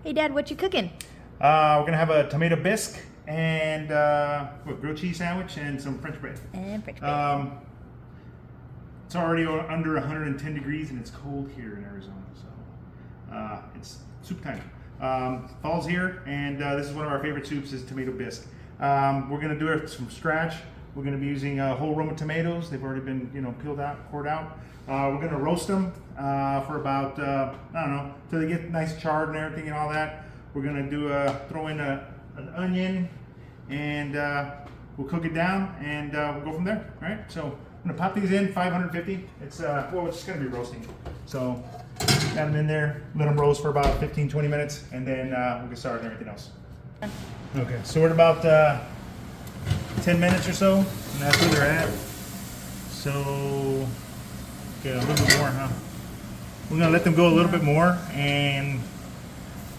Hey Dad, what you cooking? We're gonna have a tomato bisque and grilled cheese sandwich and some French bread. And French bread. It's already under 110 degrees and it's cold here in Arizona, so it's soup time. Fall's here, and this is one of our favorite soups, is tomato bisque. We're gonna do it from scratch. We're gonna be using whole Roma tomatoes. They've already been, peeled out, cored out. We're gonna roast them for about I don't know, till they get nice charred and everything and all that. We're gonna do throw in an onion, and we'll cook it down, and we'll go from there. All right. So I'm gonna pop these in 550. It's it's just gonna be roasting. So got them in there, let them roast for about 15-20 minutes, and then we'll get started on everything else. Okay. So we're at about 10 minutes or so, and that's where they're at. So okay, a little bit more, huh? We're gonna let them go a little bit more and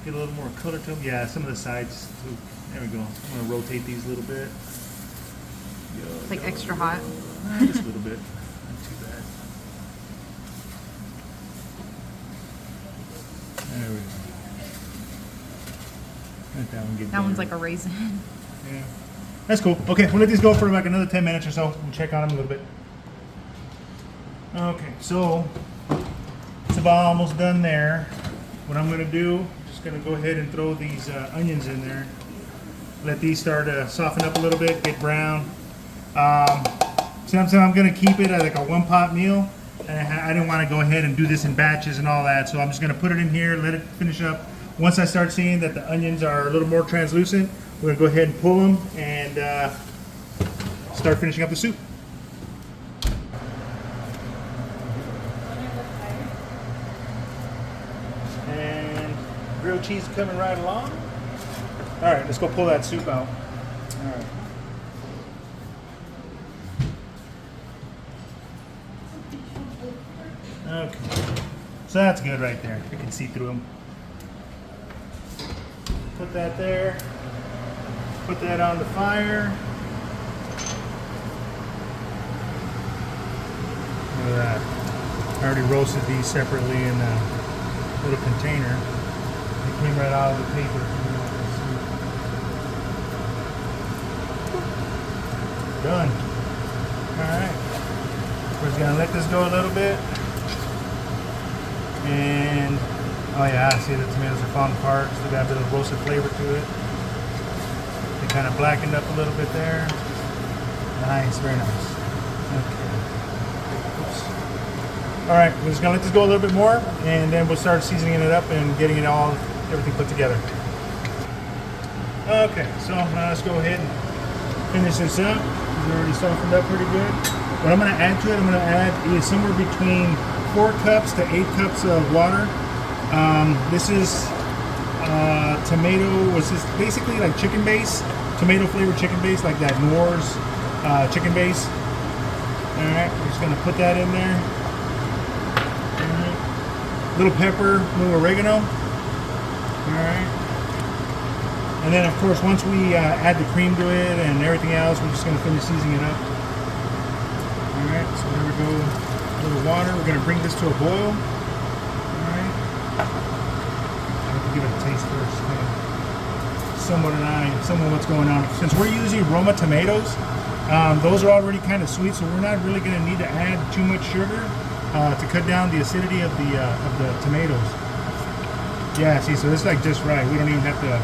get a little more color to them. Yeah, some of the sides too. There we go. I'm gonna rotate these a little bit. It's like extra hot. Just a little bit. Not too bad. There we go. Let that one get That one's better. like a raisin. Yeah. That's cool. Okay, we'll let these go for like another 10 minutes or so. We'll check on them a little bit. Okay, so it's about almost done there. What I'm gonna do, I'm just gonna go ahead and throw these onions in there. Let these start to soften up a little bit, get brown. So I'm gonna keep it at like a one pot meal. And I didn't want to go ahead and do this in batches and all that, so I'm just gonna put it in here, let it finish up. Once I start seeing that the onions are a little more translucent, we're gonna go ahead and pull them and start finishing up the soup. And grilled cheese coming right along. All right, let's go pull that soup out. All right. Okay, so that's good right there. You can see through them. Put that there. Put that on the fire. Look at that. I already roasted these separately in a little container. They came right out of the paper. Done. Alright. We're just gonna let this go a little bit. And oh yeah, I see the tomatoes are falling apart. Still got a bit of roasted flavor to it. They kind of blackened up a little bit there. Nice, very nice. Okay. Oops. All right, we're just gonna let this go a little bit more, and then we'll start seasoning it up and getting it all, everything put together. Okay, so now let's go ahead and finish this up. It's already softened up pretty good. What I'm gonna add to it, I'm gonna add is somewhere between 4 cups to 8 cups of water. This is tomato, this is basically like chicken base, tomato flavored chicken base, like that Knorr's chicken base. Alright, we're just gonna put that in there. Alright. Little pepper, little oregano. Alright. And then of course once we add the cream to it and everything else, we're just gonna finish seasoning it up. Alright, so there we go. A little water. We're going to bring this to a boil. Alright. I have to give it a taste first. Somewhat what's going on. Since we're using Roma tomatoes, those are already kind of sweet, so we're not really going to need to add too much sugar to cut down the acidity of the tomatoes. Yeah, see, so this is like just right. We don't even have to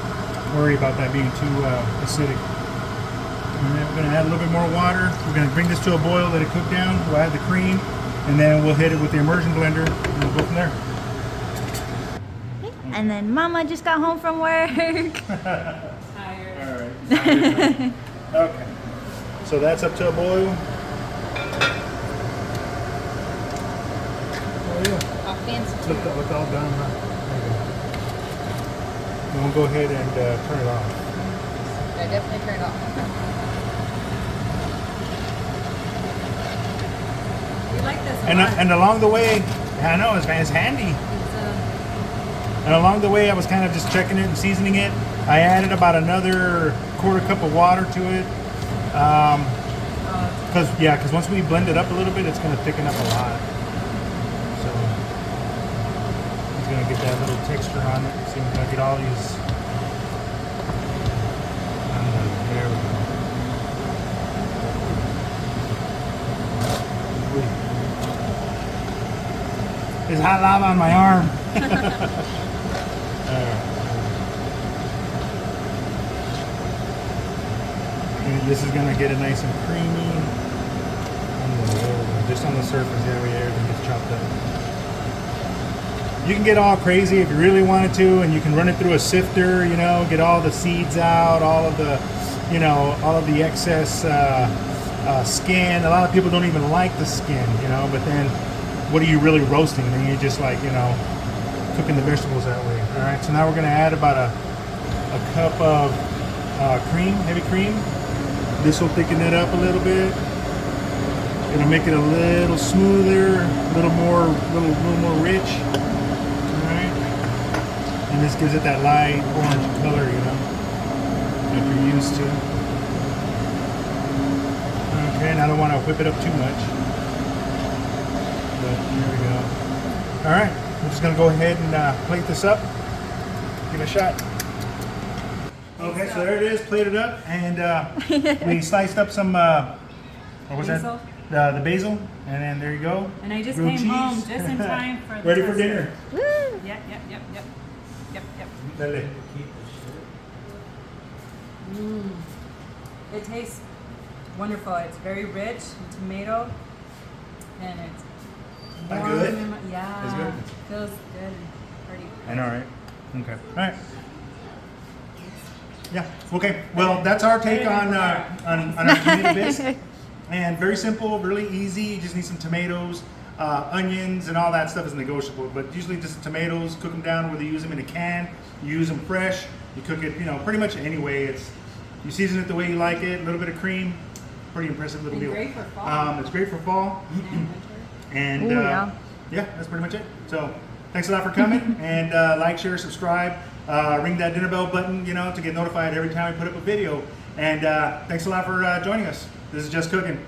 worry about that being too acidic. And then we're going to add a little bit more water. We're going to bring this to a boil, let it cook down. We'll add the cream. And then we'll hit it with the immersion blender, and we'll go from there. And then Mama just got home from work. Tired. All right. Okay. So that's up to a boil. Oh yeah. All fancy. Look all done, huh? And we'll go ahead and turn it off. I definitely turn it off. Like this And along the way, I know it's handy. And along the way, I was kind of just checking it and seasoning it. I added about another quarter cup of water to it, because once we blend it up a little bit, it's going to thicken up a lot. So it's going to get get that little texture on it. See, I get all these. There we go. There's hot lava on my arm. And this is gonna get it nice and creamy. Just on the surface, everything gets chopped up. You can get all crazy if you really wanted to, and you can run it through a sifter, you know, get all the seeds out, all of the, you know, all of the excess skin. A lot of people don't even like the skin, you know, but then what are you really roasting? Then you're just like, you know, cooking the vegetables that way. All right, so now we're gonna add about a cup of cream, heavy cream. This will thicken it up a little bit. It'll make it a little smoother, a little more rich. All right, and this gives it that light orange color, you know, that you're used to. Okay, and I don't want to whip it up too much, but there we go. All right, I'm just gonna go ahead and plate this up. Give it a shot. Okay, so there it is, plated up, and we sliced up some. What was Basil. that? The basil, and then there you go. And I just Grilled came home cheese. just in time for the Ready for toaster. dinner. Woo! Yep. Dale. It tastes wonderful. It's very rich in tomato, and it's That warm good? in my- yeah, It's good? feels good and hearty. I know, right? Okay. All right. Yeah. Okay. Well, that's our take on our tomato bisque, and very simple, really easy. You just need some tomatoes, onions, and all that stuff is negotiable. But usually, just tomatoes. Cook them down. Whether you use them in a can, you use them fresh. You cook it, you know, pretty much any way. You season it the way you like it. A little bit of cream. Pretty impressive little And meal. great for fall. It's great for fall. And winter. And Ooh, yeah. yeah, that's pretty much it. So thanks a lot for coming, and like, share, subscribe, ring that dinner bell button, you know, to get notified every time we put up a video. And thanks a lot for joining us. This is Just Cooking.